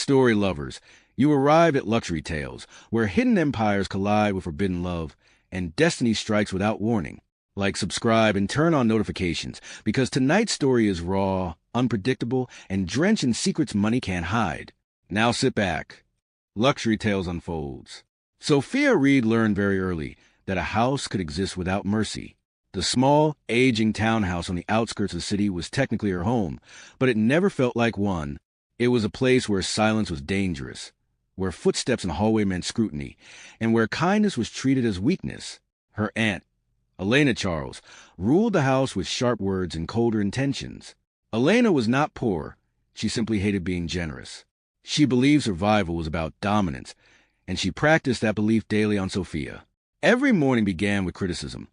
Story lovers, you arrive at Luxury Tales, where hidden empires collide with forbidden love, and destiny strikes without warning. Like, subscribe, and turn on notifications, because tonight's story is raw, unpredictable, and drenched in secrets money can't hide. Now sit back. Luxury Tales unfolds. Sophia Reed learned very early that a house could exist without mercy. The small, aging townhouse on the outskirts of the city was technically her home, but it never felt like one. It was a place where silence was dangerous, where footsteps in the hallway meant scrutiny, and where kindness was treated as weakness. Her aunt, Elena Charles, ruled the house with sharp words and colder intentions. Elena was not poor. She simply hated being generous. She believed survival was about dominance, and she practiced that belief daily on Sophia. Every morning began with criticism.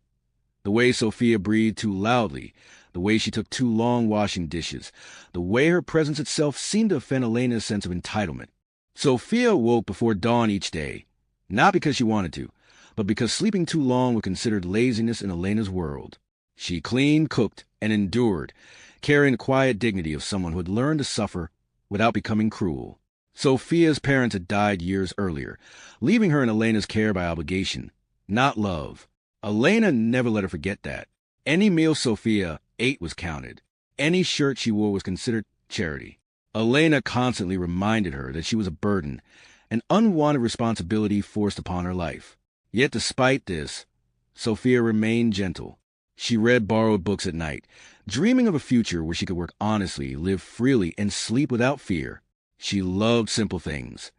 The way Sophia breathed too loudly, the way she took too long washing dishes, the way her presence itself seemed to offend Elena's sense of entitlement. Sophia woke before dawn each day, not because she wanted to, but because sleeping too long was considered laziness in Elena's world. She cleaned, cooked, and endured, carrying the quiet dignity of someone who had learned to suffer without becoming cruel. Sophia's parents had died years earlier, leaving her in Elena's care by obligation, not love. Elena never let her forget that. Any meal Sophia ate was counted. Any shirt she wore was considered charity. Elena constantly reminded her that she was a burden, an unwanted responsibility forced upon her life. Yet despite this, Sophia remained gentle. She read borrowed books at night, dreaming of a future where she could work honestly, live freely, and sleep without fear. She loved simple things.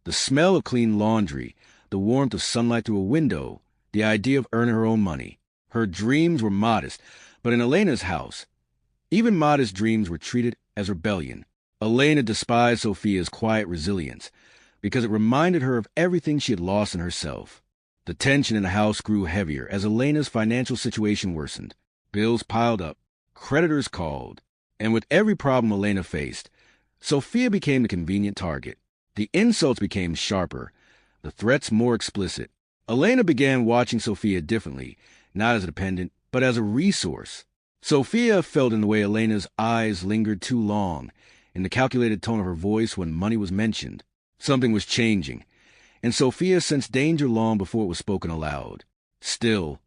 The smell of clean laundry, the warmth of sunlight through a window, the idea of earning her own money. Her dreams were modest, but in Elena's house, even modest dreams were treated as rebellion. Elena despised Sophia's quiet resilience because it reminded her of everything she had lost in herself. The tension in the house grew heavier as Elena's financial situation worsened. Bills piled up, creditors called, and with every problem Elena faced, Sophia became the convenient target. The insults became sharper, the threats more explicit. Elena began watching Sophia differently, not as a dependent, but as a resource. Sophia felt in the way Elena's eyes lingered too long, in the calculated tone of her voice when money was mentioned. Something was changing, and Sophia sensed danger long before it was spoken aloud. Still,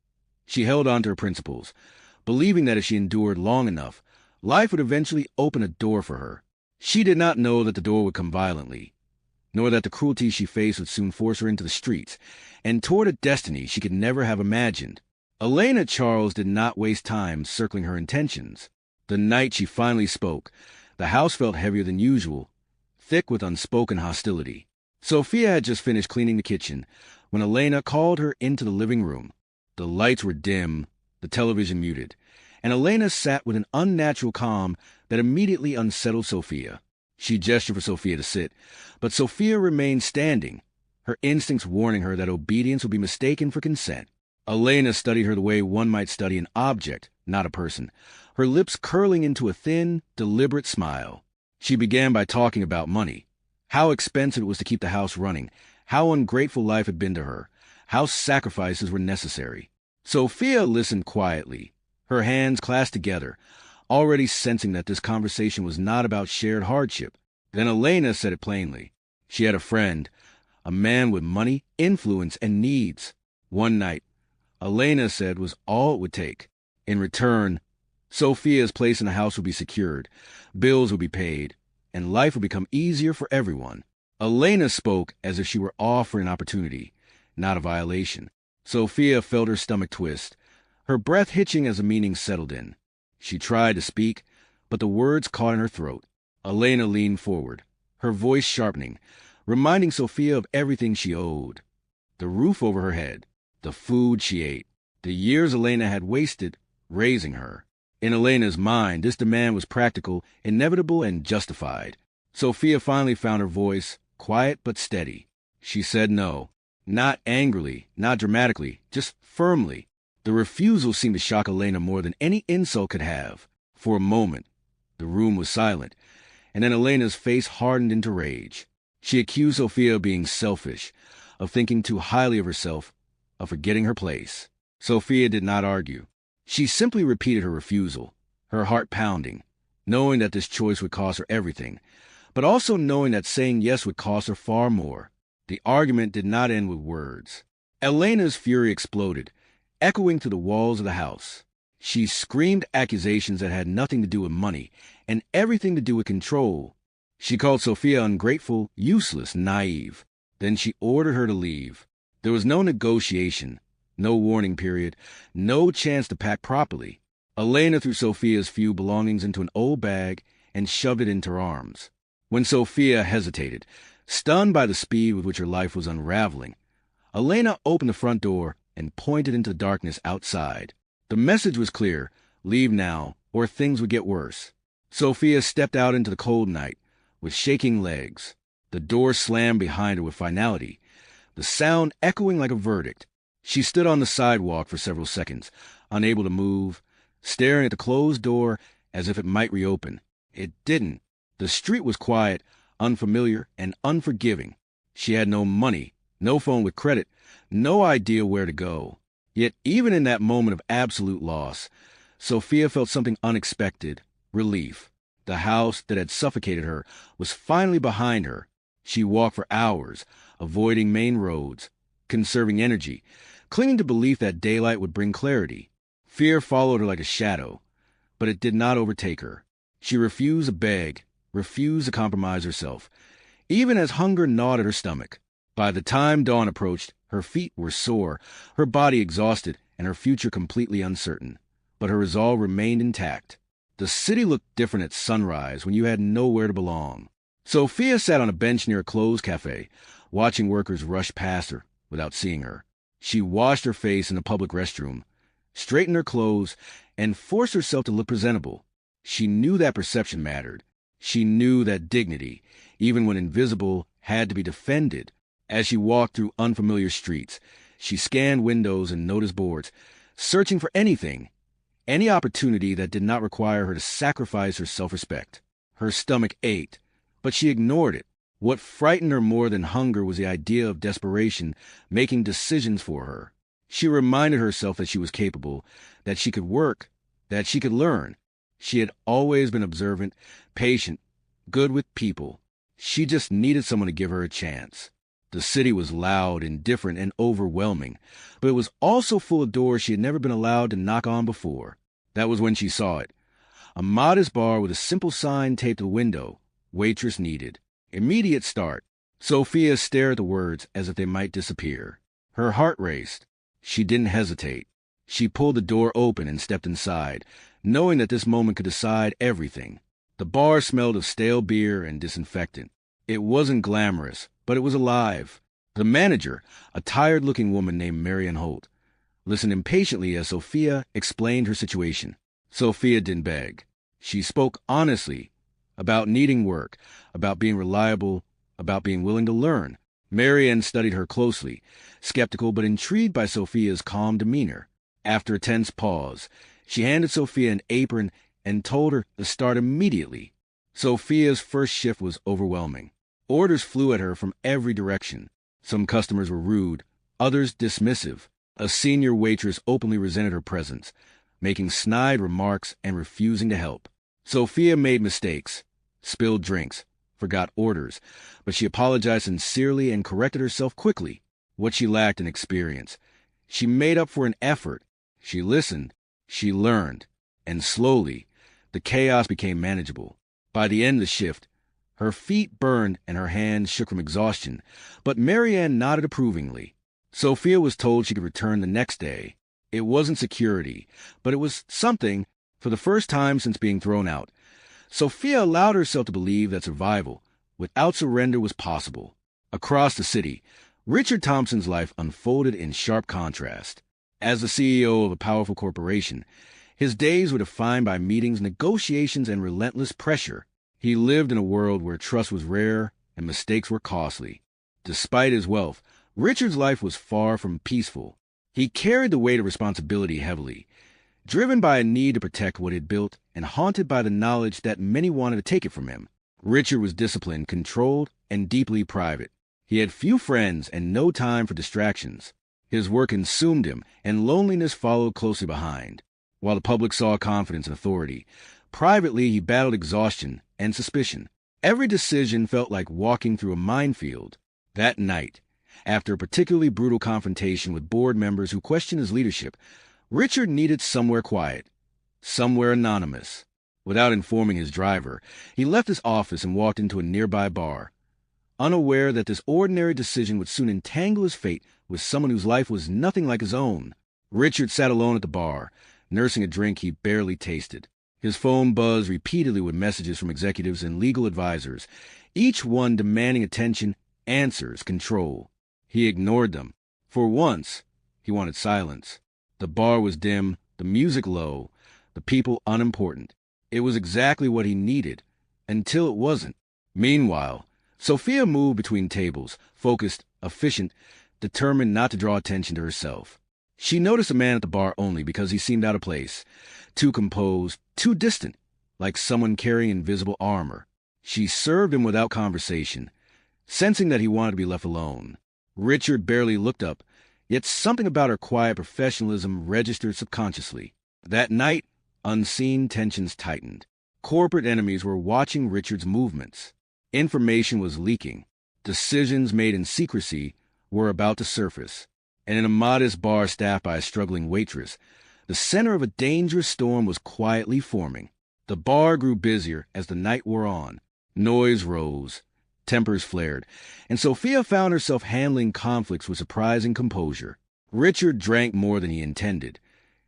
she held on to her principles, believing that if she endured long enough, life would eventually open a door for her. She did not know that the door would come violently, nor that the cruelty she faced would soon force her into the streets, and toward a destiny she could never have imagined. Elena Charles did not waste time circling her intentions. The night she finally spoke, the house felt heavier than usual, thick with unspoken hostility. Sophia had just finished cleaning the kitchen when Elena called her into the living room. The lights were dim, the television muted, and Elena sat with an unnatural calm that immediately unsettled Sophia. She gestured for Sophia to sit, but Sophia remained standing, her instincts warning her that obedience would be mistaken for consent. Elena studied her the way one might study an object, not a person, her lips curling into a thin, deliberate smile. She began by talking about money, how expensive it was to keep the house running, how ungrateful life had been to her, how sacrifices were necessary. Sophia listened quietly, her hands clasped together, already sensing that this conversation was not about shared hardship. Then Elena said it plainly. She had a friend, a man with money, influence, and needs. One night, Elena said, was all it would take. In return, Sophia's place in the house would be secured, bills would be paid, and life would become easier for everyone. Elena spoke as if she were offering an opportunity, not a violation. Sophia felt her stomach twist, her breath hitching as the meaning settled in. She tried to speak, but the words caught in her throat. Elena leaned forward, her voice sharpening, reminding Sophia of everything she owed. The roof over her head, the food she ate, the years Elena had wasted raising her. In Elena's mind, this demand was practical, inevitable, and justified. Sophia finally found her voice, quiet but steady. She said no, not angrily, not dramatically, just firmly. The refusal seemed to shock Elena more than any insult could have. For a moment, the room was silent, and then Elena's face hardened into rage. She accused Sophia of being selfish, of thinking too highly of herself, of forgetting her place. Sophia did not argue. She simply repeated her refusal, her heart pounding, knowing that this choice would cost her everything, but also knowing that saying yes would cost her far more. The argument did not end with words. Elena's fury exploded, echoing through the walls of the house. She screamed accusations that had nothing to do with money and everything to do with control. She called Sophia ungrateful, useless, naive. Then she ordered her to leave. There was no negotiation, no warning period, no chance to pack properly. Elena threw Sophia's few belongings into an old bag and shoved it into her arms. When Sophia hesitated, stunned by the speed with which her life was unraveling, Elena opened the front door and pointed into the darkness outside. The message was clear: leave now, or things would get worse. Sophia stepped out into the cold night with shaking legs. The door slammed behind her with finality, the sound echoing like a verdict. She stood on the sidewalk for several seconds, unable to move, staring at the closed door as if it might reopen. It didn't. The street was quiet, unfamiliar, and unforgiving. She had no money, no phone with credit, no idea where to go. Yet even in that moment of absolute loss, Sophia felt something unexpected: relief. The house that had suffocated her was finally behind her. She walked for hours, avoiding main roads, conserving energy, clinging to belief that daylight would bring clarity. Fear followed her like a shadow, but it did not overtake her. She refused to beg, refused to compromise herself, even as hunger gnawed at her stomach. By the time dawn approached, her feet were sore, her body exhausted, and her future completely uncertain. But her resolve remained intact. The city looked different at sunrise when you had nowhere to belong. Sophia sat on a bench near a closed cafe, watching workers rush past her without seeing her. She washed her face in a public restroom, straightened her clothes, and forced herself to look presentable. She knew that perception mattered. She knew that dignity, even when invisible, had to be defended. As she walked through unfamiliar streets, she scanned windows and notice boards, searching for anything, any opportunity that did not require her to sacrifice her self-respect. Her stomach ached, but she ignored it. What frightened her more than hunger was the idea of desperation making decisions for her. She reminded herself that she was capable, that she could work, that she could learn. She had always been observant, patient, good with people. She just needed someone to give her a chance. The city was loud, indifferent, and overwhelming, but it was also full of doors she had never been allowed to knock on before. That was when she saw it. A modest bar with a simple sign taped to the window: "Waitress needed." Immediate start. Sophia stared at the words as if they might disappear. Her heart raced. She didn't hesitate. She pulled the door open and stepped inside, knowing that this moment could decide everything. The bar smelled of stale beer and disinfectant. It wasn't glamorous, but it was alive. The manager, a tired-looking woman named Marian Holt, listened impatiently as Sophia explained her situation. Sophia didn't beg. She spoke honestly about needing work, about being reliable, about being willing to learn. Marian studied her closely, skeptical but intrigued by Sophia's calm demeanor. After a tense pause, she handed Sophia an apron and told her to start immediately. Sophia's first shift was overwhelming. Orders flew at her from every direction. Some customers were rude, others dismissive. A senior waitress openly resented her presence, making snide remarks and refusing to help. Sophia made mistakes, spilled drinks, forgot orders, but she apologized sincerely and corrected herself quickly. What she lacked in experience, she made up for in effort. She listened, she learned, and slowly, the chaos became manageable. By the end of the shift, her feet burned and her hands shook from exhaustion, but Marianne nodded approvingly. Sophia was told she could return the next day. It wasn't security, but it was something. For the first time since being thrown out, Sophia allowed herself to believe that survival without surrender was possible. Across the city, Richard Thompson's life unfolded in sharp contrast. As the CEO of a powerful corporation, his days were defined by meetings, negotiations, and relentless pressure. He lived in a world where trust was rare and mistakes were costly. Despite his wealth, Richard's life was far from peaceful. He carried the weight of responsibility heavily, driven by a need to protect what he'd built and haunted by the knowledge that many wanted to take it from him. Richard was disciplined, controlled, and deeply private. He had few friends and no time for distractions. His work consumed him, and loneliness followed closely behind. While the public saw confidence and authority, privately he battled exhaustion and suspicion. Every decision felt like walking through a minefield. That night, after a particularly brutal confrontation with board members who questioned his leadership, Richard needed somewhere quiet, somewhere anonymous. Without informing his driver, he left his office and walked into a nearby bar. Unaware that this ordinary decision would soon entangle his fate with someone whose life was nothing like his own, Richard sat alone at the bar, nursing a drink he barely tasted. His phone buzzed repeatedly with messages from executives and legal advisors, each one demanding attention, answers, control. He ignored them. For once, he wanted silence. The bar was dim, the music low, the people unimportant. It was exactly what he needed, until it wasn't. Meanwhile, Sophia moved between tables, focused, efficient, determined not to draw attention to herself. She noticed a man at the bar only because he seemed out of place, too composed, too distant, like someone carrying invisible armor. She served him without conversation, sensing that he wanted to be left alone. Richard barely looked up, yet something about her quiet professionalism registered subconsciously. That night, unseen tensions tightened. Corporate enemies were watching Richard's movements. Information was leaking. Decisions made in secrecy were about to surface. And in a modest bar staffed by a struggling waitress, the center of a dangerous storm was quietly forming. The bar grew busier as the night wore on. Noise rose, tempers flared, and Sophia found herself handling conflicts with surprising composure. Richard drank more than he intended,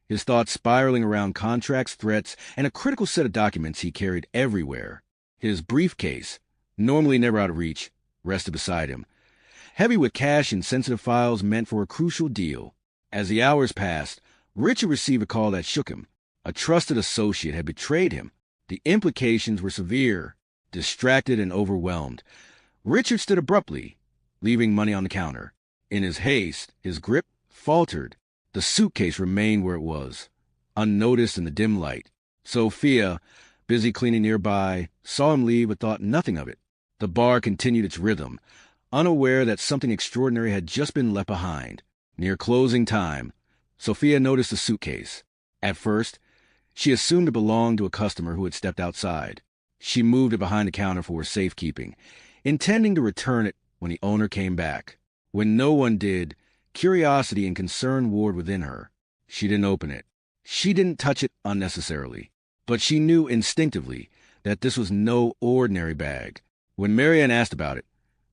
his thoughts spiraling around contracts, threats, and a critical set of documents he carried everywhere. His briefcase, normally never out of reach, rested beside him, heavy with cash and sensitive files meant for a crucial deal. As the hours passed, Richard received a call that shook him. A trusted associate had betrayed him. The implications were severe. Distracted and overwhelmed, Richard stood abruptly, leaving money on the counter. In his haste, his grip faltered. The suitcase remained where it was, unnoticed in the dim light. Sophia, busy cleaning nearby, saw him leave but thought nothing of it. The bar continued its rhythm, unaware that something extraordinary had just been left behind. Near closing time, Sophia noticed the suitcase. At first, she assumed it belonged to a customer who had stepped outside. She moved it behind the counter for safekeeping, intending to return it when the owner came back. When no one did, curiosity and concern warred within her. She didn't open it. She didn't touch it unnecessarily. But she knew instinctively that this was no ordinary bag. When Marianne asked about it,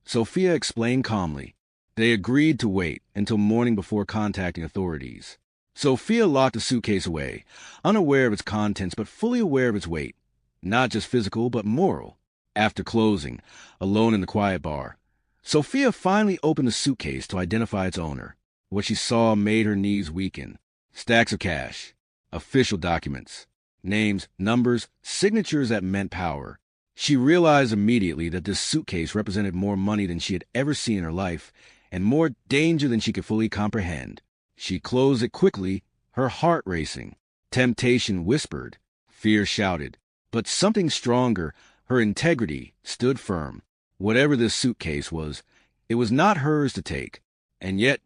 Sophia explained calmly. They agreed to wait until morning before contacting authorities. Sophia locked the suitcase away, unaware of its contents but fully aware of its weight. Not just physical, but moral. After closing, alone in the quiet bar, Sophia finally opened the suitcase to identify its owner. What she saw made her knees weaken. Stacks of cash, official documents, names, numbers, signatures that meant power. She realized immediately that this suitcase represented more money than she had ever seen in her life, and more danger than she could fully comprehend. She closed it quickly, her heart racing. Temptation whispered, fear shouted. But something stronger, her integrity, stood firm. Whatever this suitcase was, it was not hers to take. And yet,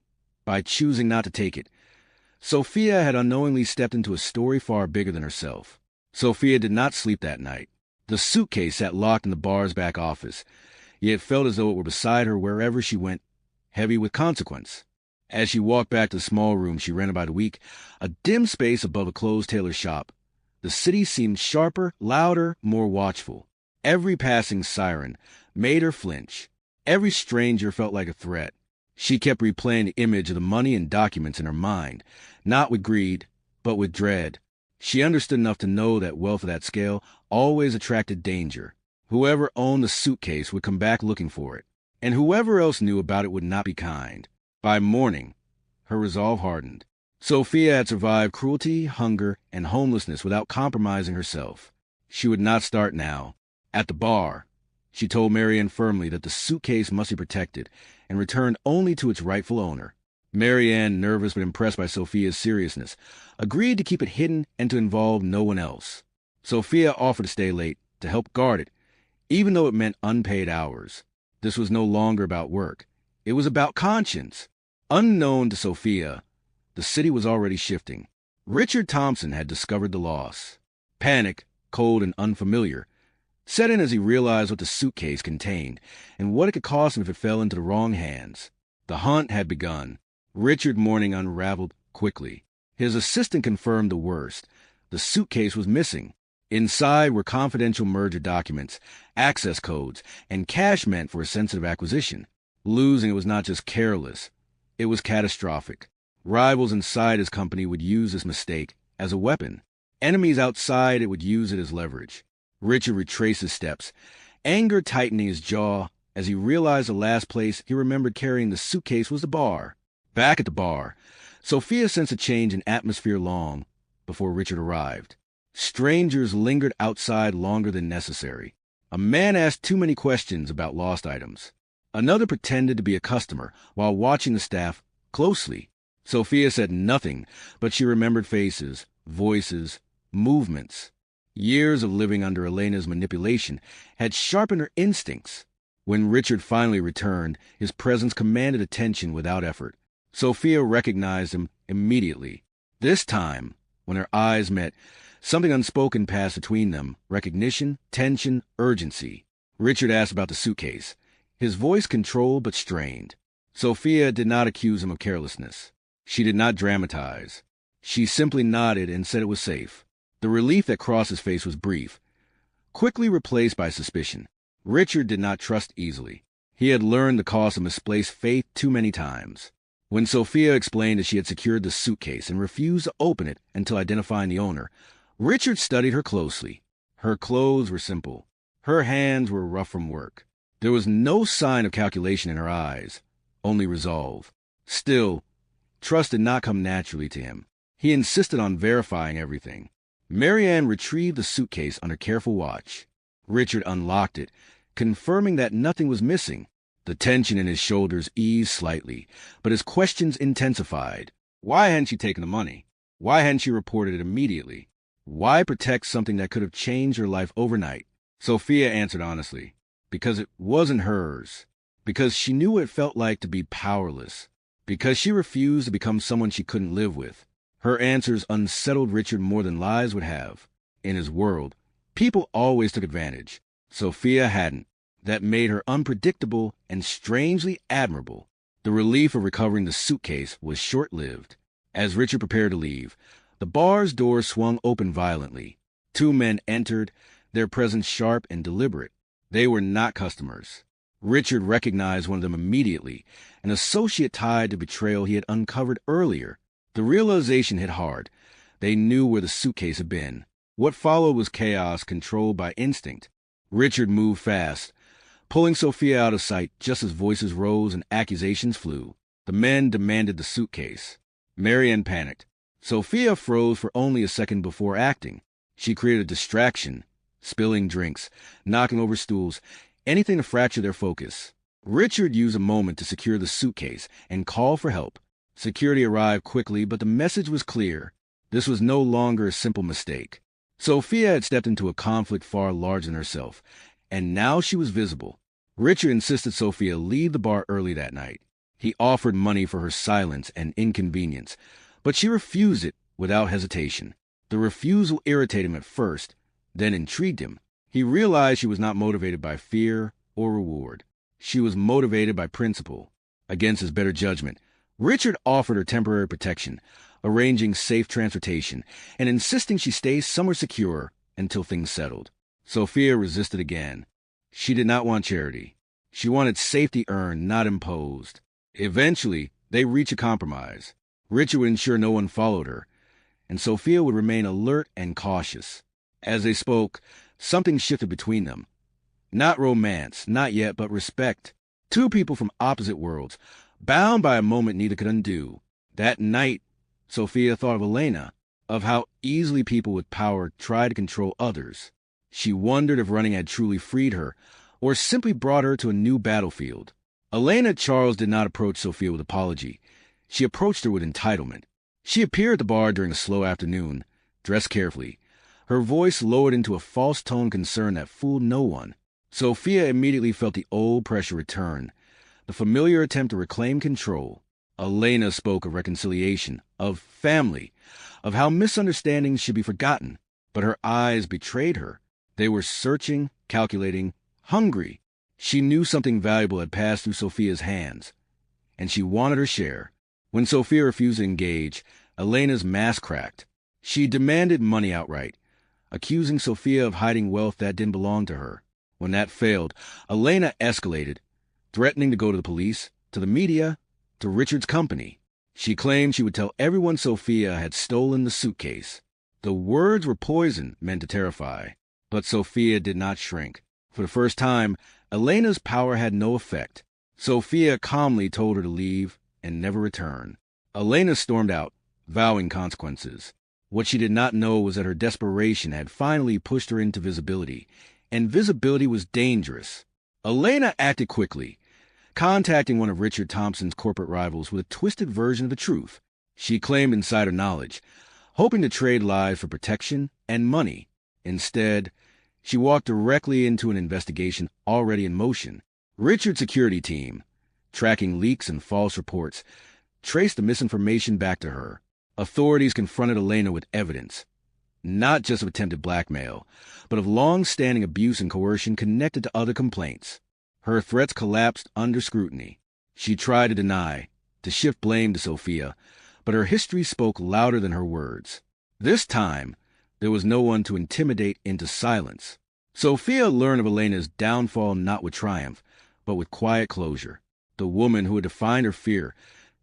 by choosing not to take it, Sophia had unknowingly stepped into a story far bigger than herself. Sophia did not sleep that night. The suitcase sat locked in the bar's back office, yet felt as though it were beside her wherever she went, heavy with consequence. As she walked back to the small room she rented by the week, a dim space above a closed tailor shop, the city seemed sharper, louder, more watchful. Every passing siren made her flinch. Every stranger felt like a threat. She kept replaying the image of the money and documents in her mind, not with greed, but with dread. She understood enough to know that wealth of that scale always attracted danger. Whoever owned the suitcase would come back looking for it, and whoever else knew about it would not be kind. By morning, her resolve hardened. Sophia had survived cruelty, hunger, and homelessness without compromising herself. She would not start now. At the bar, she told Marianne firmly that the suitcase must be protected and returned only to its rightful owner. Marianne, nervous but impressed by Sophia's seriousness, agreed to keep it hidden and to involve no one else. Sophia offered to stay late to help guard it, even though it meant unpaid hours. This was no longer about work. It was about conscience. Unknown to Sophia, the city was already shifting. Richard Thompson had discovered the loss. Panic, cold and unfamiliar, set in as he realized what the suitcase contained and what it could cost him if it fell into the wrong hands. The hunt had begun. Richard's morning unraveled quickly. His assistant confirmed the worst. The suitcase was missing. Inside were confidential merger documents, access codes, and cash meant for a sensitive acquisition. Losing it was not just careless. It was catastrophic. Rivals inside his company would use this mistake as a weapon. Enemies outside it would use it as leverage. Richard retraced his steps, anger tightening his jaw as he realized the last place he remembered carrying the suitcase was the bar. Back at the bar, Sophia sensed a change in atmosphere long before Richard arrived. Strangers lingered outside longer than necessary. A man asked too many questions about lost items. Another pretended to be a customer while watching the staff closely. Sophia said nothing, but she remembered faces, voices, movements. Years of living under Elena's manipulation had sharpened her instincts. When Richard finally returned, his presence commanded attention without effort. Sophia recognized him immediately. This time, when her eyes met, something unspoken passed between them: recognition, tension, urgency. Richard asked about the suitcase, his voice controlled but strained. Sophia did not accuse him of carelessness. She did not dramatize. She simply nodded and said it was safe. The relief that crossed his face was brief, quickly replaced by suspicion. Richard did not trust easily. He had learned the cost of misplaced faith too many times. When Sophia explained that she had secured the suitcase and refused to open it until identifying the owner, Richard studied her closely. Her clothes were simple. Her hands were rough from work. There was no sign of calculation in her eyes, only resolve. Still, trust did not come naturally to him. He insisted on verifying everything. Marianne retrieved the suitcase under careful watch. Richard unlocked it, confirming that nothing was missing. The tension in his shoulders eased slightly, but his questions intensified. Why hadn't she taken the money? Why hadn't she reported it immediately? Why protect something that could have changed her life overnight? Sophia answered honestly. Because it wasn't hers. Because she knew what it felt like to be powerless. Because she refused to become someone she couldn't live with. Her answers unsettled Richard more than lies would have. In his world, people always took advantage. Sophia hadn't. That made her unpredictable and strangely admirable. The relief of recovering the suitcase was short-lived. As Richard prepared to leave, the bar's door swung open violently. Two men entered, their presence sharp and deliberate. They were not customers. Richard recognized one of them immediately, an associate tied to betrayal he had uncovered earlier. The realization hit hard. They knew where the suitcase had been. What followed was chaos controlled by instinct. Richard moved fast, pulling Sophia out of sight just as voices rose and accusations flew. The men demanded the suitcase. Marianne panicked. Sophia froze for only a second before acting. She created a distraction, spilling drinks, knocking over stools, anything to fracture their focus. Richard used a moment to secure the suitcase and call for help. Security arrived quickly, but the message was clear. This was no longer a simple mistake. Sophia had stepped into a conflict far larger than herself, and now she was visible. Richard insisted Sophia leave the bar early that night. He offered money for her silence and inconvenience, but she refused it without hesitation. The refusal irritated him at first, then intrigued him. He realized she was not motivated by fear or reward. She was motivated by principle. Against his better judgment, Richard offered her temporary protection, arranging safe transportation and insisting she stay somewhere secure until things settled. Sophia resisted again. She did not want charity. She wanted safety earned, not imposed. Eventually, they reached a compromise. Richard would ensure no one followed her, and Sophia would remain alert and cautious. As they spoke, something shifted between them. Not romance, not yet, but respect. Two people from opposite worlds, bound by a moment neither could undo. That night, Sophia thought of Elena, of how easily people with power try to control others. She wondered if running had truly freed her, or simply brought her to a new battlefield. Elena Charles did not approach Sophia with apology. She approached her with entitlement. She appeared at the bar during a slow afternoon, dressed carefully, her voice lowered into a false-tone concern that fooled no one. Sophia immediately felt the old pressure return, the familiar attempt to reclaim control. Elena spoke of reconciliation, of family, of how misunderstandings should be forgotten, but her eyes betrayed her. They were searching, calculating, hungry. She knew something valuable had passed through Sophia's hands, and she wanted her share. When Sophia refused to engage, Elena's mask cracked. She demanded money outright, accusing Sophia of hiding wealth that didn't belong to her. When that failed, Elena escalated, threatening to go to the police, to the media, to Richard's company. She claimed she would tell everyone Sophia had stolen the suitcase. The words were poison meant to terrify, but Sophia did not shrink. For the first time, Elena's power had no effect. Sophia calmly told her to leave and never return. Elena stormed out, vowing consequences. What she did not know was that her desperation had finally pushed her into visibility, and visibility was dangerous. Elena acted quickly, contacting one of Richard Thompson's corporate rivals with a twisted version of the truth. She claimed insider knowledge, hoping to trade lives for protection and money. Instead, she walked directly into an investigation already in motion. Richard's security team, tracking leaks and false reports, traced the misinformation back to her. Authorities confronted Elena with evidence, not just of attempted blackmail, but of long-standing abuse and coercion connected to other complaints. Her threats collapsed under scrutiny. She tried to deny, to shift blame to Sophia, but her history spoke louder than her words. This time, there was no one to intimidate into silence. Sophia learned of Elena's downfall not with triumph, but with quiet closure. The woman who had defined her fear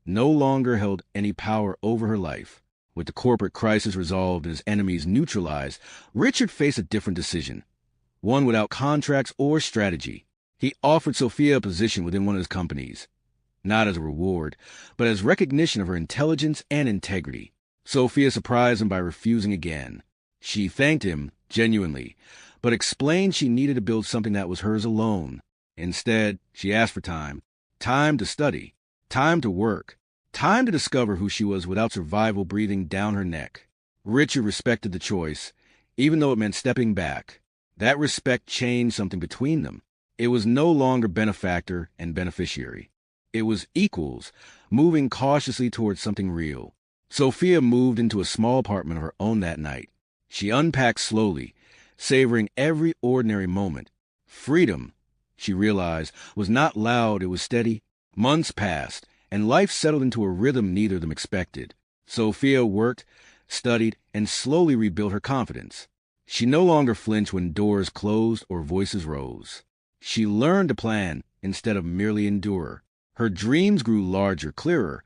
no longer held any power over her life. With the corporate crisis resolved and his enemies neutralized, Richard faced a different decision, one without contracts or strategy. He offered Sophia a position within one of his companies, not as a reward, but as recognition of her intelligence and integrity. Sophia surprised him by refusing again. She thanked him, genuinely, but explained she needed to build something that was hers alone. Instead, she asked for time to study, time to work, time to discover who she was without survival breathing down her neck. Richard respected the choice, even though it meant stepping back. That respect changed something between them. It was no longer benefactor and beneficiary. It was equals, moving cautiously towards something real. Sophia moved into a small apartment of her own that night. She unpacked slowly, savoring every ordinary moment. Freedom, she realized, was not loud, it was steady. Months passed, and life settled into a rhythm neither of them expected. Sophia worked, studied, and slowly rebuilt her confidence. She no longer flinched when doors closed or voices rose. She learned to plan instead of merely endure. Her dreams grew larger, clearer,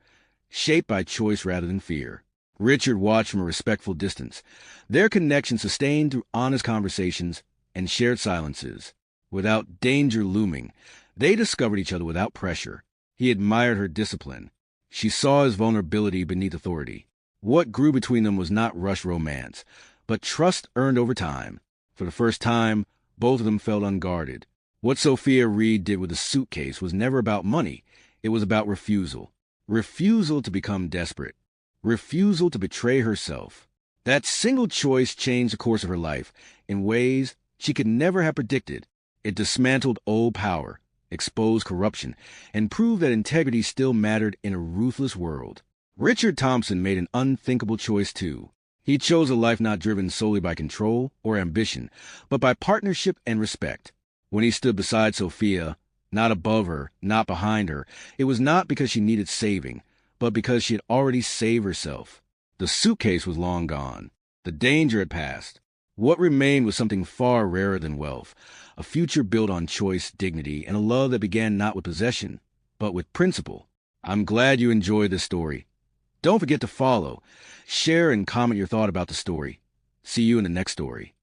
shaped by choice rather than fear. Richard watched from a respectful distance, their connection sustained through honest conversations and shared silences. Without danger looming, they discovered each other without pressure. He admired her discipline. She saw his vulnerability beneath authority. What grew between them was not rush romance, but trust earned over time. For the first time, both of them felt unguarded. What Sophia Reed did with the suitcase was never about money. It was about refusal. Refusal to become desperate. Refusal to betray herself. That single choice changed the course of her life in ways she could never have predicted. It dismantled old power, exposed corruption, and proved that integrity still mattered in a ruthless world. Richard Thompson made an unthinkable choice too. He chose a life not driven solely by control or ambition, but by partnership and respect. When he stood beside Sophia, not above her, not behind her, it was not because she needed saving, but because she had already saved herself. The suitcase was long gone. The danger had passed. What remained was something far rarer than wealth, a future built on choice, dignity, and a love that began not with possession, but with principle. I'm glad you enjoyed this story. Don't forget to follow, share, and comment your thought about the story. See you in the next story.